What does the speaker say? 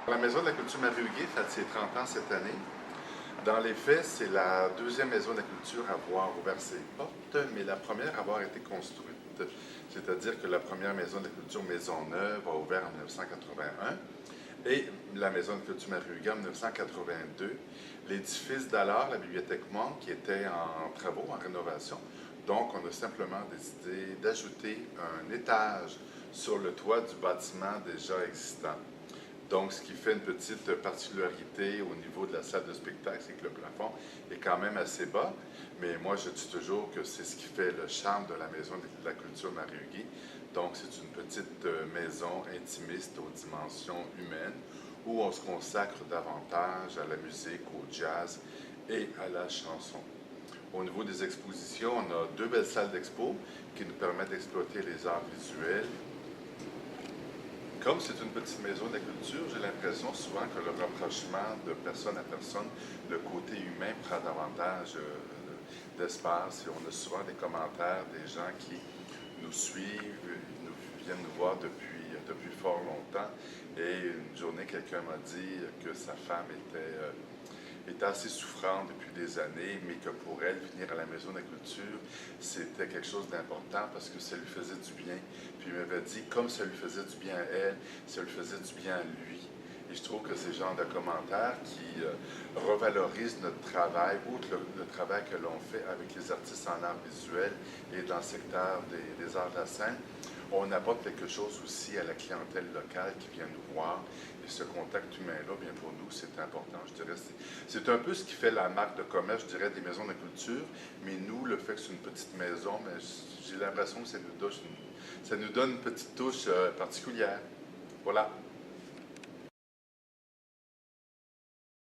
La Maison de la Culture Marie-Huguet fête ses 30 ans cette année. Dans les faits, c'est la deuxième Maison de la Culture à avoir ouvert ses portes, mais la première à avoir été construite. C'est-à-dire que la première Maison de la Culture Maisonneuve a ouvert en 1981 et la Maison de la Culture Marie-Huguet en 1982. L'édifice d'alors, la Bibliothèque Monk, qui était en travaux, en rénovation. Donc, on a simplement décidé d'ajouter un étage sur le toit du bâtiment déjà existant. Donc, ce qui fait une petite particularité au niveau de la salle de spectacle, c'est que le plafond est quand même assez bas. Mais moi, je dis toujours que c'est ce qui fait le charme de la Maison de la Culture Marie-Huguet. Donc, c'est une petite maison intimiste aux dimensions humaines où on se consacre davantage à la musique, au jazz et à la chanson. Au niveau des expositions, on a deux belles salles d'expo qui nous permettent d'exploiter les arts visuels. Comme c'est une petite maison de la culture, j'ai l'impression souvent que le rapprochement de personne à personne, le côté humain prend davantage d'espace. Et on a souvent des commentaires des gens qui nous suivent, viennent nous voir depuis fort longtemps. Et une journée, quelqu'un m'a dit que sa femme était assez souffrante depuis des années, mais que pour elle, venir à la Maison de la Culture, c'était quelque chose d'important parce que ça lui faisait du bien. Puis il m'avait dit, comme ça lui faisait du bien à elle, ça lui faisait du bien à lui. Et je trouve que c'est le genre de commentaires qui revalorisent notre travail, outre le travail que l'on fait avec les artistes en art visuel et dans le secteur des arts de la scène. On apporte quelque chose aussi à la clientèle locale qui vient nous voir. Et ce contact humain-là, bien pour nous, c'est important. Je dirais, c'est un peu ce qui fait la marque de commerce, je dirais, des maisons de culture. Mais nous, le fait que c'est une petite maison, mais j'ai l'impression que ça nous donne une petite touche particulière. Voilà.